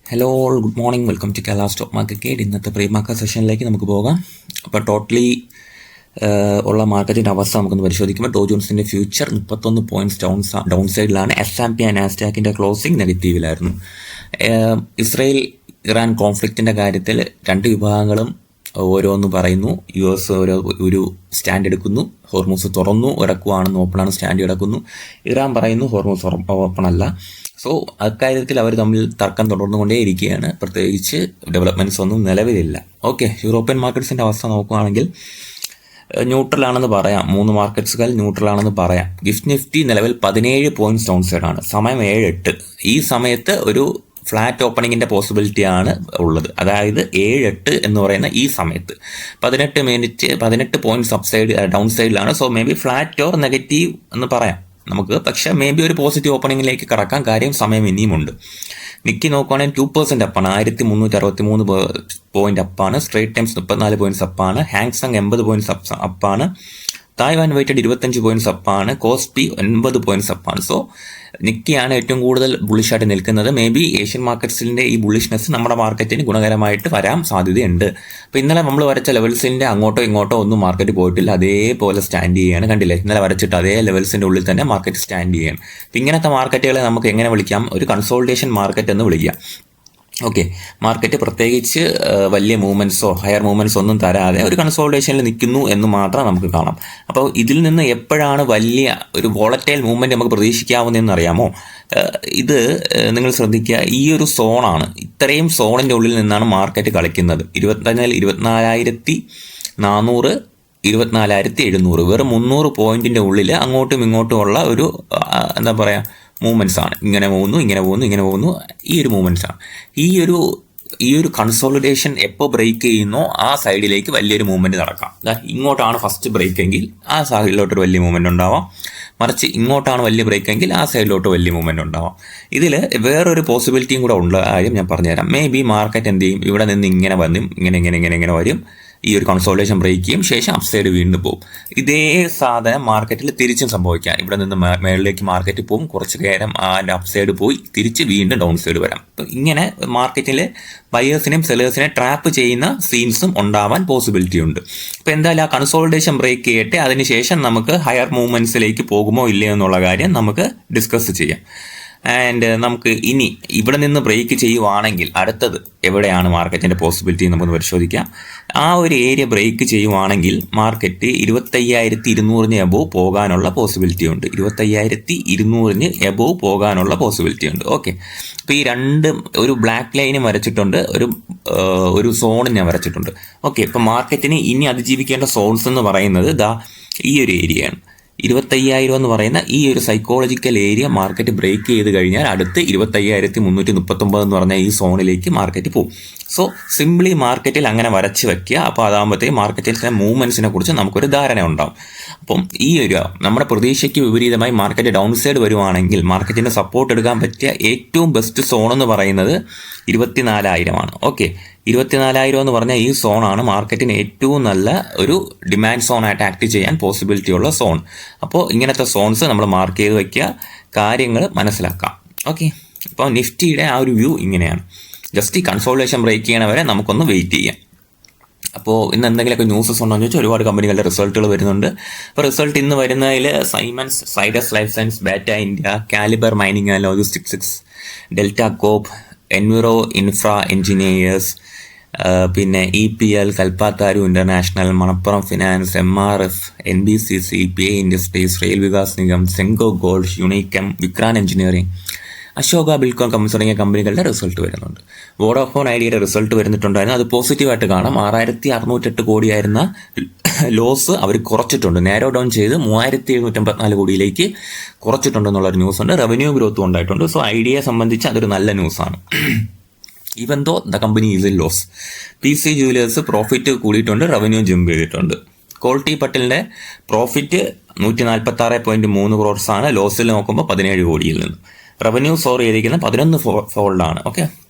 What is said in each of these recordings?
Hello all, good morning. Welcome to Kerala stock market guide. ഇന്നത്തെ pre market സെഷനിലേക്ക് നമുക്ക് പോകാം. അപ്പോൾ ടോട്ടലി ഉള്ള മാർക്കറ്റിൻ്റെ അവസ്ഥ നമുക്കൊന്ന് പരിശോധിക്കുമ്പോൾ ഡോ ജോൺസിൻ്റെ ഫ്യൂച്ചർ 31 പോയിന്റ്സ് ഡൗൺ സൈഡിലാണ്. S&P ആൻഡ് നാസ്ഡാക്കിൻ്റെ ക്ലോസിംഗ് നെഗറ്റീവിലായിരുന്നു. ഇസ്രയേൽ ഇറാൻ കോൺഫ്ലിക്റ്റിൻ്റെ കാര്യത്തിൽ രണ്ട് വിഭാഗങ്ങളും ഓരോന്ന് പറയുന്നു. US ഒരു സ്റ്റാൻഡ് എടുക്കുന്നു, ഹോർമൂസ് തുറന്നു ഇറക്കുവാണെന്ന് ഓപ്പണാണ് സ്റ്റാൻഡ് കിടക്കുന്നു. ഇറാൻ പറയുന്നു ഹോർമൂസ് ഓപ്പൺ അല്ല. സോ അക്കാര്യത്തിൽ അവർ തമ്മിൽ തർക്കം തുടർന്നുകൊണ്ടേയിരിക്കുകയാണ്. പ്രത്യേകിച്ച് ഡെവലപ്മെൻറ്റ്സ് ഒന്നും നിലവിലില്ല. ഓക്കെ, യൂറോപ്യൻ മാർക്കറ്റ്സിൻ്റെ അവസ്ഥ നോക്കുകയാണെങ്കിൽ ന്യൂട്രലാണെന്ന് പറയാം. 3 മാർക്കറ്റ്സുകൾ ന്യൂട്രലാണെന്ന് പറയാം. ഗിഫ്റ്റ് നിഫ്റ്റി നിലവിൽ 17 പോയിന്റ്സ് ഡൗൺ സൈഡാണ്. സമയം 7:08. ഈ സമയത്ത് ഒരു ഫ്ലാറ്റ് ഓപ്പണിങ്ങിൻ്റെ പോസിബിലിറ്റിയാണ് ഉള്ളത്. അതായത് 7:08 എന്ന് പറയുന്ന ഈ സമയത്ത് 18 പോയിന്റ്സ് ഡൗൺ സൈഡിലാണ്. So may be flat or negative എന്ന് പറയാം നമുക്ക്. പക്ഷേ മേ ബി ഒരു പോസിറ്റീവ് ഓപ്പണിങ്ങിലേക്ക് കടക്കാൻ കാര്യം സമയം ഇനിയുമുണ്ട്. നിക്കി നോക്കുകയാണെങ്കിൽ 2% അപ്പാണ്. 1363 പോയിന്റ് അപ്പാണ്. സ്ട്രേറ്റ് ടൈംസ് 34 പോയിന്റ്സ് അപ്പാണ്. ഹാങ്സങ് 80 പോയിന്റ്സ് അപ്പാണ്. തായ്വാൻ വെയിറ്റഡ് 25 പോയിന്റ്സ് അപ്പാണ്. കോസ്പി 9 പോയിന്റ്സ് അപ്പാണ്. സോ നിക്കിയാണ് ഏറ്റവും കൂടുതൽ ബുള്ളിഷായിട്ട് നിൽക്കുന്നത്. മേ ബി ഏഷ്യൻ മാർക്കറ്റ്സിൻ്റെ ഈ ബുള്ളിഷ്നെസ് നമ്മുടെ മാർക്കറ്റിന് ഗുണകരമായിട്ട് വരാൻ സാധ്യതയുണ്ട്. അപ്പോൾ ഇന്നലെ നമ്മൾ വരച്ച ലെവൽസിൻ്റെ അങ്ങോട്ടോ ഇങ്ങോട്ടോ ഒന്നും മാർക്കറ്റ് പോയിട്ടില്ല. അതേപോലെ സ്റ്റാൻഡ് ചെയ്യുകയാണ്. കണ്ടില്ലേ, ഇന്നലെ വരച്ചിട്ട് അതേ ലെവൽസിൻ്റെ ഉള്ളിൽ തന്നെ മാർക്കറ്റ് സ്റ്റാൻഡ് ചെയ്യുകയാണ്. അപ്പോൾ ഇങ്ങനത്തെ മാർക്കറ്റുകളെ നമുക്ക് എങ്ങനെ വിളിക്കാം? ഒരു കൺസോൾട്ടേഷൻ മാർക്കറ്റ് എന്ന് വിളിക്കാം. ഓക്കെ, മാർക്കറ്റ് പ്രത്യേകിച്ച് വലിയ മൂവ്മെൻറ്റ്സോ ഹയർ മൂവ്മെൻറ്റ്സോ ഒന്നും തരാതെ ഒരു കൺസോൾട്ടേഷനിൽ നിൽക്കുന്നു എന്ന് മാത്രം നമുക്ക് കാണാം. അപ്പോൾ ഇതിൽ നിന്ന് എപ്പോഴാണ് വലിയ ഒരു വോളറ്റൈൽ മൂവ്മെൻറ്റ് നമുക്ക് പ്രതീക്ഷിക്കാവുന്നതെന്ന് അറിയാമോ? ഇത് നിങ്ങൾ ശ്രദ്ധിക്കുക, ഈ ഒരു സോണാണ്. ഇത്രയും സോണിൻ്റെ ഉള്ളിൽ നിന്നാണ് മാർക്കറ്റ് കളിക്കുന്നത്. 24,400, 24,700, വെറും 300 പോയിന്റിൻ്റെ ഉള്ളിൽ അങ്ങോട്ടും ഇങ്ങോട്ടുമുള്ള ഒരു എന്താ പറയുക മൂവ്മെൻറ്റ്സ് ആണ്. ഇങ്ങനെ പോകുന്നു, ഇങ്ങനെ പോകുന്നു, ഇങ്ങനെ പോകുന്നു. ഈ ഒരു മൂവ്മെൻറ്റ്സ് ആണ്. ഈ ഒരു കൺസോളിഡേഷൻ എപ്പോൾ ബ്രേക്ക് ചെയ്യുന്നോ ആ സൈഡിലേക്ക് വലിയൊരു മൂവ്മെൻറ്റ് നടക്കാം. ഇങ്ങോട്ടാണ് ഫസ്റ്റ് ബ്രേക്ക് എങ്കിൽ ആ സൈഡിലോട്ടൊരു വലിയ മൂവ്മെൻറ്റ് ഉണ്ടാവാം. മറിച്ച് ഇങ്ങോട്ടാണ് വലിയ ബ്രേക്ക് എങ്കിൽ ആ സൈഡിലോട്ട് വലിയ മൂവ്മെൻറ്റ് ഉണ്ടാവാം. ഇതിൽ വേറൊരു പോസിബിലിറ്റിയും കൂടെ ഉള്ള കാര്യം ഞാൻ പറഞ്ഞുതരാം. മേ ബി മാർക്കറ്റ് എന്ത് ചെയ്യും, ഇവിടെ നിന്ന് ഇങ്ങനെ വന്നും ഇങ്ങനെ വരും. ഈ ഒരു കൺസോൾട്ടേഷൻ ബ്രേക്ക് ചെയ്യും, ശേഷം അപ്സൈഡ് വീണ്ടും പോകും. ഇതേ സാധനം മാർക്കറ്റിൽ തിരിച്ചും സംഭവിക്കാം. ഇവിടെ നിന്ന് മേളിലേക്ക് മാർക്കറ്റ് പോകും, കുറച്ച് നേരം അതിൻ്റെ അപ്സൈഡ് പോയി തിരിച്ച് വീണ്ടും ഡൗൺ സൈഡ് വരാം. അപ്പം ഇങ്ങനെ മാർക്കറ്റിൽ ബയേഴ്സിനെയും സെല്ലേഴ്സിനെ ട്രാപ്പ് ചെയ്യുന്ന സീൻസും ഉണ്ടാവാൻ പോസിബിലിറ്റി ഉണ്ട്. അപ്പോൾ എന്തായാലും ആ കൺസോൾട്ടേഷൻ ബ്രേക്ക് ചെയ്യട്ടെ, അതിനുശേഷം നമുക്ക് ഹയർ മൂവ്മെൻറ്റ്സിലേക്ക് പോകുമോ ഇല്ലയോ എന്നുള്ള കാര്യം നമുക്ക് ഡിസ്കസ് ചെയ്യാം. ആൻഡ് നമുക്ക് ഇനി ഇവിടെ നിന്ന് ബ്രേക്ക് ചെയ്യുവാണെങ്കിൽ അടുത്തത് എവിടെയാണ് മാർക്കറ്റിൻ്റെ പോസിബിലിറ്റി നമുക്ക് പരിശോധിക്കാം. ആ ഒരു ഏരിയ ബ്രേക്ക് ചെയ്യുവാണെങ്കിൽ മാർക്കറ്റ് 25,200 എബോവ് പോകാനുള്ള പോസിബിലിറ്റി ഉണ്ട്. 25,200 എബോവ് പോകാനുള്ള പോസിബിലിറ്റി ഉണ്ട്. ഓക്കെ, അപ്പോൾ ഈ ഒരു ബ്ലാക്ക് ലൈനും വരച്ചിട്ടുണ്ട്, ഒരു സോണും ഞാൻ വരച്ചിട്ടുണ്ട്. ഓക്കെ, ഇപ്പോൾ മാർക്കറ്റിന് ഇനി അതിജീവിക്കേണ്ട സോൺസ് എന്ന് പറയുന്നത് ഈ ഒരു ഏരിയയാണ്. 25,000 എന്ന് പറയുന്ന ഈ ഒരു സൈക്കോളജിക്കൽ ഏരിയ മാർക്കറ്റ് ബ്രേക്ക് ചെയ്ത് കഴിഞ്ഞാൽ അടുത്ത് 25,339 എന്ന് പറഞ്ഞ ഈ സോണിലേക്ക് മാർക്കറ്റ് പോകും. സോ സിംപ്ലി മാർക്കറ്റിൽ അങ്ങനെ വരച്ച് വെക്കുക. അപ്പോൾ അതാകുമ്പോഴത്തേക്ക് മാർക്കറ്റിലെ മൂവ്മെൻറ്റ്സിനെ കുറിച്ച് നമുക്കൊരു ധാരണ ഉണ്ടാവും. അപ്പം ഈ ഒരു നമ്മുടെ പ്രതീക്ഷയ്ക്ക് വിപരീതമായി മാർക്കറ്റ് ഡൗൺ സൈഡ് വരുവാണെങ്കിൽ മാർക്കറ്റിൻ്റെ സപ്പോർട്ട് എടുക്കാൻ പറ്റിയ ഏറ്റവും ബെസ്റ്റ് സോൺ എന്ന് പറയുന്നത് 24,000 ആണ്. ഓക്കെ, 24,000 എന്ന് പറഞ്ഞാൽ ഈ സോണാണ് മാർക്കറ്റിന് ഏറ്റവും നല്ല ഒരു ഡിമാൻഡ് സോണായിട്ട് ആക്ട് ചെയ്യാൻ പോസിബിലിറ്റി ഉള്ള സോൺ. അപ്പോൾ ഇങ്ങനത്തെ സോൺസ് നമ്മൾ മാർക്ക് ചെയ്ത് വയ്ക്കുക, കാര്യങ്ങൾ മനസ്സിലാക്കാം. ഓക്കെ, അപ്പോൾ നിഫ്റ്റിയുടെ ആ ഒരു വ്യൂ ഇങ്ങനെയാണ്. ജസ്റ്റ് ഈ കൺസോൾട്ടേഷൻ ബ്രേക്ക് ചെയ്യണ വരെ നമുക്കൊന്ന് വെയിറ്റ് ചെയ്യാം. അപ്പോൾ ഇന്ന് എന്തെങ്കിലുമൊക്കെ ന്യൂസസ് ഉണ്ടോ എന്ന് ചോദിച്ചാൽ ഒരുപാട് കമ്പനികളുടെ റിസൾട്ടുകൾ വരുന്നുണ്ട്. അപ്പോൾ റിസൾട്ട് ഇന്ന് വരുന്നതിൽ Siemens, Zydus life science, Bata India, Caliber mining and logistics, Delta Corp, Enviro Infra Engineers, പിന്നെ EPL, Kalpataru international, Manappuram finance, MRF, NBCC, PA ഇൻഡസ്ട്രീസ്, റെയിൽ വികാസ് നിഗം, സെങ്കോ ഗോൾഡ്, യുണീക്കം, വിക്രാൻ എഞ്ചിനീയറിംഗ്, അശോക ബിൽകോൺ തുടങ്ങിയ കമ്പനികളുടെ റിസൾട്ട് വരുന്നുണ്ട്. വോഡാഫോൺ ഐഡിയയുടെ റിസൾട്ട് വരുന്നിട്ടുണ്ടായിരുന്നു. അത് പോസിറ്റീവായിട്ട് കാണാം. 6,608 കോടിയായിരുന്ന ലോസ് അവർ കുറച്ചിട്ടുണ്ട്, നാരോ ഡൗൺ ചെയ്ത് 3,754 കോടിയിലേക്ക് കുറച്ചിട്ടുണ്ടെന്നുള്ളൊരു ന്യൂസുണ്ട്. റവന്യൂ ഗ്രോത്തും ഉണ്ടായിട്ടുണ്ട്. സോ ഐഡിയയെ സംബന്ധിച്ച് അതൊരു നല്ല ന്യൂസാണ്. Even though the company is in loss. PC jewellers profit കൂടിയിട്ടുണ്ട്, റവന്യൂ ജമ്പ് ചെയ്തിട്ടുണ്ട്. ക്വാളിറ്റി പട്ടലിൻ്റെ പ്രോഫിറ്റ് 146.3 ക്രോർസാണ്. ലോസിൽ നോക്കുമ്പോൾ 17 കോടിയിൽ നിന്ന്. റവന്യൂ സോർ ചെയ്തിരിക്കുന്ന 11 ഫോൾഡാണ്. ഓക്കെ,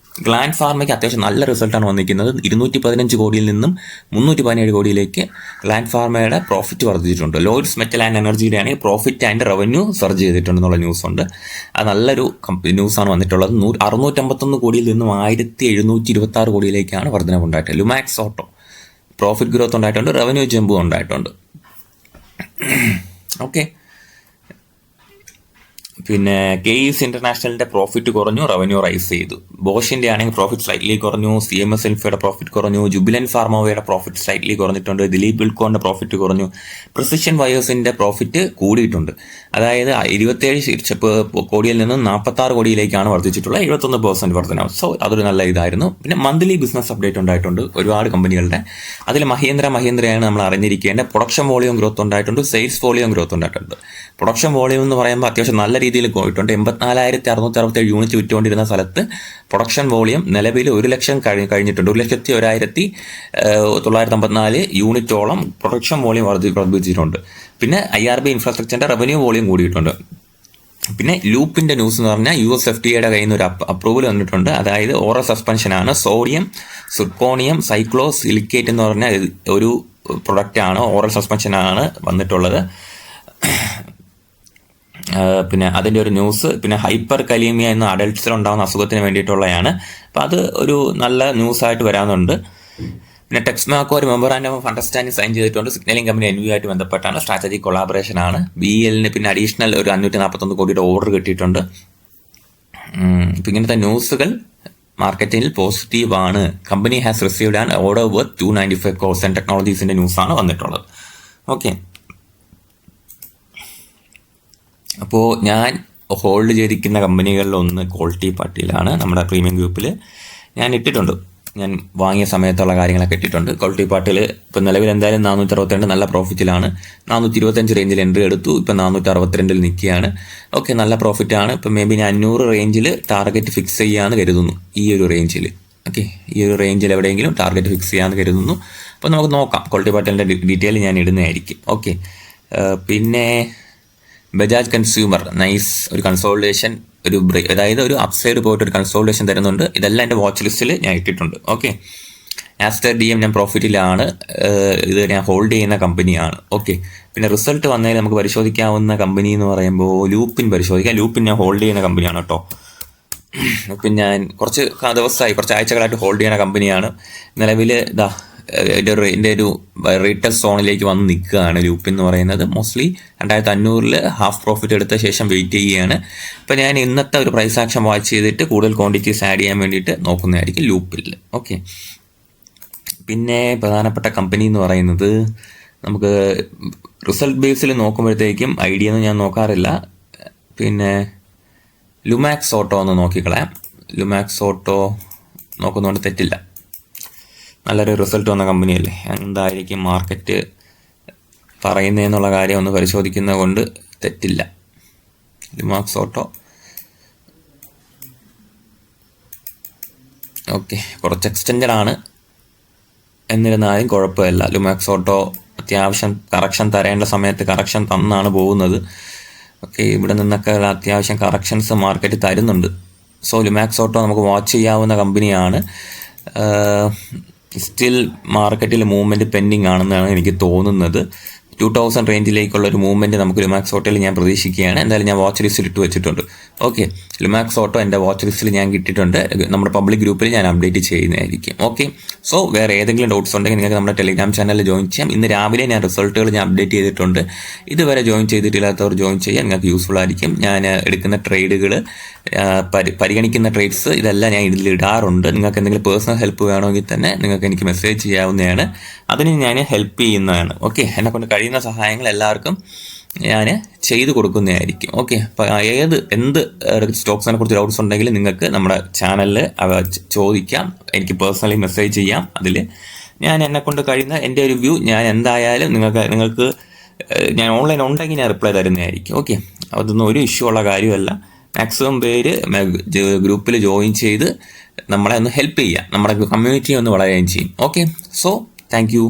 ഗ്ലാൻഡ് ഫാർമയ്ക്ക് അത്യാവശ്യം നല്ല റിസൾട്ടാണ് വന്നിരിക്കുന്നത്. 215 കോടിയിൽ നിന്നും 317 കോടിയിലേക്ക് ഗ്ലാൻഡ് ഫാർമയുടെ പ്രോഫിറ്റ് വർദ്ധിച്ചിട്ടുണ്ട്. ലോയിഡ്സ് മെറ്റൽ ആൻഡ് എനർജിയുടെ ആണെങ്കിൽ പ്രോഫിറ്റ് ആൻഡ് റവന്യൂ സർജ് ചെയ്തിട്ടുണ്ടെന്നുള്ള ന്യൂസ് ഉണ്ട്. അത് നല്ലൊരു ന്യൂസാണ് വന്നിട്ടുള്ളത്. 651 കോടിയിൽ നിന്നും 1726 കോടിയിലേക്കാണ് വർധനവുണ്ടായിട്ടുള്ളത്. ലുമാക്സ് ഓട്ടോ പ്രോഫിറ്റ് ഗ്രോത്ത് ഉണ്ടായിട്ടുണ്ട്, റവന്യൂ ജമ്പും ഉണ്ടായിട്ടുണ്ട്. ഓക്കെ, പിന്നെ KES ഇന്റർനാഷണലിന്റെ പ്രോഫിറ്റ് കുറഞ്ഞു, റവന്യൂ റൈസ് ചെയ്തു. ബോഷിന്റെ ആണെങ്കിൽ പ്രോഫിറ്റ് സ്ലൈറ്റ്ലി കുറഞ്ഞു, CMS ഇൻഫോയുടെ പ്രോഫിറ്റ് കുറഞ്ഞു, ജുബിലന്റ് ഫാർമോവയുടെ പ്രോഫിറ്റ് സ്ലൈറ്റ്ലി കുറഞ്ഞിട്ടുണ്ട്, ദിലീപ് ബിൽക്കോന്റെ പ്രോഫിറ്റ് കുറഞ്ഞു, പ്രിസിഷൻ വയേഴ്സിന്റെ പ്രോഫിറ്റ് കൂടിയിട്ടുണ്ട്. അതായത് 27 കോടിയിൽ നിന്നും 46 കോടിയിലേക്കാണ് വർദ്ധിച്ചിട്ടുള്ള 71% വർധന. സോ അതൊരു നല്ല ഇതായിരുന്നു. പിന്നെ മന്ത്ലി ബിസിനസ് അപ്ഡേറ്റ് ഉണ്ടായിട്ടുണ്ട് ഒരുപാട് കമ്പനികളുടെ. അതിൽ മഹീന്ദ്രയാണ് നമ്മൾ അറിഞ്ഞിരിക്കേണ്ട. പ്രൊഡക്ഷൻ വോളിയം ഗ്രോത്ത് ഉണ്ടായിട്ടുണ്ട്, സെയിൽസ് വോളിയം ഗ്രോത്ത് ഉണ്ടായിട്ടുണ്ട്. പ്രൊഡക്ഷൻ വോളിയം എന്ന് പറയുമ്പോൾ അത്യാവശ്യം നല്ല രീതിയിൽ പോയിട്ടുണ്ട്. 84,667 യൂണിറ്റ് വിറ്റുകൊണ്ടിരുന്ന സ്ഥലത്ത് പ്രൊഡക്ഷൻ വോളിയം നിലവിൽ 1 ലക്ഷം കഴിഞ്ഞിട്ടുണ്ട്. 1,01,954 യൂണിറ്റോളം പ്രൊഡക്ഷൻ വോളിയം വർദ്ധിച്ചിട്ടുണ്ട്. പിന്നെ IRB ഇൻഫ്രാസ്ട്രക്ചറിന്റെ റവന്യൂ വോളിയം കൂടിയിട്ടുണ്ട്. പിന്നെ ലൂപ്പിന്റെ ന്യൂസ് എന്ന് പറഞ്ഞാൽ USFDAയുടെ കയ്യിൽ നിന്ന് ഒരു അപ്രൂവൽ വന്നിട്ടുണ്ട്. അതായത് ഓറൽ സസ്പെൻഷനാണ്. സോഡിയം സിർക്കോണിയം സൈക്ലോസിലിക്കേറ്റ് എന്ന് പറഞ്ഞ ഒരു പ്രൊഡക്റ്റാണ്, ഓറൽ സസ്പെൻഷനാണ് വന്നിട്ടുള്ളത്. പിന്നെ അതിൻ്റെ ഒരു ന്യൂസ്. പിന്നെ ഹൈപ്പർ കലീമിയ എന്ന അഡൽട്ട്സിൽ ഉണ്ടാകുന്ന അസുഖത്തിന് വേണ്ടിയിട്ടുള്ളതാണ്. അപ്പോൾ അത് ഒരു നല്ല ന്യൂസായിട്ട് വരാനുണ്ട്. പിന്നെ ടെക്സ്മാക്കോ ഒരു മെമ്മോറാൻഡം ഓഫ് അണ്ടർസ്റ്റാൻഡിംഗ് സൈൻ ചെയ്തിട്ടുണ്ട്. സിഗ്നലിംഗ് കമ്പനി NV ആയിട്ട് ബന്ധപ്പെട്ടാണ്. സ്ട്രാറ്റജിക് കൊളാബറേഷൻ ആണ്. BELന് പിന്നെ അഡീഷണൽ ഒരു 541 കോടിയുടെ ഓർഡർ കിട്ടിയിട്ടുണ്ട്. ഇപ്പം ഇങ്ങനത്തെ ന്യൂസുകൾ മാർക്കറ്റിൽ പോസിറ്റീവ് ആണ്. Company has received an order worth 295 crores and ടെക്നോളജീസിന്റെ ന്യൂസാണ് വന്നിട്ടുള്ളത്. ഓക്കെ, അപ്പോൾ ഞാൻ ഹോൾഡ് ചെയ്തിരിക്കുന്ന കമ്പനികളിലൊന്ന് ക്വാളിറ്റി പാർട്ടിയിലാണ്. നമ്മുടെ പ്രീമിയം ഗ്രൂപ്പിൽ ഞാൻ ഇട്ടിട്ടുണ്ട്. ഞാൻ വാങ്ങിയ സമയത്തുള്ള കാര്യങ്ങളൊക്കെ ഇട്ടിട്ടുണ്ട്. ക്വാളിറ്റി പാർട്ടിയിൽ ഇപ്പം നിലവിൽ എന്തായാലും 462 നല്ല പ്രോഫിറ്റിലാണ്. 425 റേഞ്ചിൽ എൻട്രി എടുത്തു. ഇപ്പം 462 നിൽക്കുകയാണ്. ഓക്കെ, നല്ല പ്രോഫിറ്റാണ്. ഇപ്പം മേ ബി ഞാൻ 500 റേഞ്ചിൽ ടാർഗറ്റ് ഫിക്സ് ചെയ്യാമെന്ന് കരുതുന്നു. ഈ ഒരു റേഞ്ചിൽ ഈ ഒരു റേഞ്ചിൽ എവിടെയെങ്കിലും ടാർഗറ്റ് ഫിക്സ് ചെയ്യാമെന്ന് കരുതുന്നു. അപ്പോൾ നമുക്ക് നോക്കാം. ക്വാളിറ്റി പാർട്ടിൻ്റെ ഡീറ്റെയിൽ ഞാൻ ഇടുന്നതായിരിക്കും. ഓക്കെ, പിന്നെ ബജാജ് കൺസ്യൂമർ നൈസ് ഒരു കൺസോൾട്ടേഷൻ, ഒരു ബ്രേക്ക്, അതായത് ഒരു അപ്സൈഡ് പോയിട്ട് ഒരു കൺസോൾട്ടേഷൻ തരുന്നുണ്ട്. ഇതെല്ലാം എൻ്റെ വാച്ച് ലിസ്റ്റിൽ ഞാൻ ഇട്ടിട്ടുണ്ട്. ഓക്കെ, ആസ്റ്റർ DM ഞാൻ പ്രോഫിറ്റിലാണ്. ഇത് ഞാൻ ഹോൾഡ് ചെയ്യുന്ന കമ്പനിയാണ്. ഓക്കെ, പിന്നെ റിസൾട്ട് വന്നതിൽ നമുക്ക് പരിശോധിക്കാവുന്ന കമ്പനി എന്ന് പറയുമ്പോൾ ലൂപ്പിൻ പരിശോധിക്കാം. ലൂപ്പിൻ ഞാൻ ഹോൾഡ് ചെയ്യുന്ന കമ്പനിയാണ് കേട്ടോ. ലൂപ്പിൻ ഞാൻ കുറച്ച് ആഴ്ചകളായിട്ട് ഹോൾഡ് ചെയ്യുന്ന കമ്പനിയാണ്. നിലവിൽ എൻ്റെ ഒരു റീറ്റെയിൽ സോണിലേക്ക് വന്ന് നിൽക്കുകയാണ് ലൂപ്പ് എന്ന് പറയുന്നത്. മോസ്റ്റ്ലി 2500 ഹാഫ് പ്രോഫിറ്റ് എടുത്ത ശേഷം വെയിറ്റ് ചെയ്യുകയാണ്. അപ്പോൾ ഞാൻ ഇന്നത്തെ ഒരു പ്രൈസ് ആക്ഷൻ വാച്ച് ചെയ്തിട്ട് കൂടുതൽ ക്വാണ്ടിറ്റീസ് ആഡ് ചെയ്യാൻ വേണ്ടിയിട്ട് നോക്കുന്നതായിരിക്കും ലൂപ്പിൽ. ഓക്കെ, പിന്നെ പ്രധാനപ്പെട്ട കമ്പനി എന്ന് പറയുന്നത് നമുക്ക് റിസൾട്ട് ബേസിൽ നോക്കുമ്പോഴത്തേക്കും ഐഡിയ ഒന്നും ഞാൻ നോക്കാറില്ല. പിന്നെ ലുമാക്സ് ഓട്ടോ ഒന്ന് നോക്കിക്കളയാം. ലുമാക്സ് ഓട്ടോ നോക്കുന്നതുകൊണ്ട് തെറ്റില്ല. നല്ലൊരു റിസൾട്ട് വന്ന കമ്പനിയല്ലേ. എന്തായിരിക്കും മാർക്കറ്റ് പറയുന്നതെന്നുള്ള കാര്യം ഒന്ന് പരിശോധിക്കുന്നത് കൊണ്ട് തെറ്റില്ല. ലുമാക്സ് ഓട്ടോ ഓക്കെ, കുറച്ച് എക്സ്റ്റെൻഡഡ് ആണ്, എന്നിരുന്നാലും കുഴപ്പമില്ല. ലുമാക്സ് ഓട്ടോ അത്യാവശ്യം കറക്ഷൻ തരേണ്ട സമയത്ത് കറക്ഷൻ തന്നാണ് പോകുന്നത്. ഓക്കെ, ഇവിടെ നിന്നൊക്കെ അത്യാവശ്യം കറക്ഷൻസ് മാർക്കറ്റ് തരുന്നുണ്ട്. സോ ലുമാക്സ് ഓട്ടോ നമുക്ക് വാച്ച് ചെയ്യാവുന്ന കമ്പനിയാണ്. സ്റ്റിൽ മാർക്കറ്റിൽ മൂവ്മെൻറ്റ് പെൻഡിങ് ആണെന്നാണ് എനിക്ക് തോന്നുന്നത്. 2000 റേഞ്ചിലേക്കുള്ള ഒരു മൂവ്മെൻറ്റ് നമുക്ക് ലുമാക്സ് ഓട്ടോയിൽ ഞാൻ പ്രതീക്ഷിക്കുകയാണ്. എന്തായാലും ഞാൻ വാച്ച് ലിസ്റ്റിൽ ഇട്ട് വെച്ചിട്ടുണ്ട്. ഓക്കെ, ലുമാക്സ് ഓട്ടോ എൻ്റെ വാച്ച് ലിസ്റ്റിൽ ഞാൻ കിട്ടിയിട്ടുണ്ട്. നമ്മുടെ പബ്ലിക് ഗ്രൂപ്പിൽ ഞാൻ അപ്ഡേറ്റ് ചെയ്യുന്നതായിരിക്കും. ഓക്കെ, സോ വേറെ ഏതെങ്കിലും ഡൗട്ട്സ് ഉണ്ടെങ്കിൽ നിങ്ങൾക്ക് നമ്മുടെ ടെലിഗ്രാം ചാനലിൽ ജോയിൻ ചെയ്യാം. ഇന്ന് രാവിലെ ഞാൻ റിസൾട്ടുകൾ ഞാൻ അപ്ഡേറ്റ് ചെയ്തിട്ടുണ്ട്. ഇതുവരെ ജോയിൻ ചെയ്തിട്ടില്ലാത്തവർ ജോയിൻ ചെയ്യാൻ നിങ്ങൾക്ക് യൂസ്ഫുൾ ആയിരിക്കും. ഞാൻ എടുക്കുന്ന ട്രേഡുകൾ, പരിഗണിക്കുന്ന ട്രേഡ്സ് ഇതെല്ലാം ഞാൻ ഇതിൽ ഇടാറുണ്ട്. നിങ്ങൾക്ക് എന്തെങ്കിലും പേഴ്സണൽ ഹെൽപ്പ് വേണമെങ്കിൽ തന്നെ നിങ്ങൾക്ക് എനിക്ക് മെസ്സേജ് ചെയ്യാവുന്നതാണ്. അതിന് ഞാൻ ഹെൽപ്പ് ചെയ്യുന്നതാണ്. ഓക്കെ, എന്നെക്കൊണ്ട് കഴിയുന്ന സഹായങ്ങൾ എല്ലാവർക്കും ഞാൻ ചെയ്തു കൊടുക്കുന്നതായിരിക്കും. ഓക്കെ, അപ്പോൾ എന്ത് സ്റ്റോക്സിനെ കുറിച്ച് ഡൗട്ട്സ് ഉണ്ടെങ്കിൽ നിങ്ങൾക്ക് നമ്മുടെ ചാനലിൽ ചോദിക്കാം. എനിക്ക് പേഴ്സണലി മെസ്സേജ് ചെയ്യാം. അതിൽ ഞാൻ എന്നെക്കൊണ്ട് കഴിയുന്ന എൻ്റെ ഒരു വ്യൂ ഞാൻ എന്തായാലും നിങ്ങൾക്ക് ഞാൻ ഓൺലൈൻ ഉണ്ടെങ്കിൽ ഞാൻ റിപ്ലൈ തരുന്നതായിരിക്കും. ഓക്കെ, അതൊന്നും ഒരു ഇഷ്യൂ ഉള്ള കാര്യമല്ല. മാക്സിമം പേര് ഗ്രൂപ്പിൽ ജോയിൻ ചെയ്ത് നമ്മളെ ഒന്ന് ഹെൽപ്പ് ചെയ്യാം. നമ്മുടെ കമ്മ്യൂണിറ്റിയെ ഒന്ന് വളരുകയും ചെയ്യും. Okay, so thank you.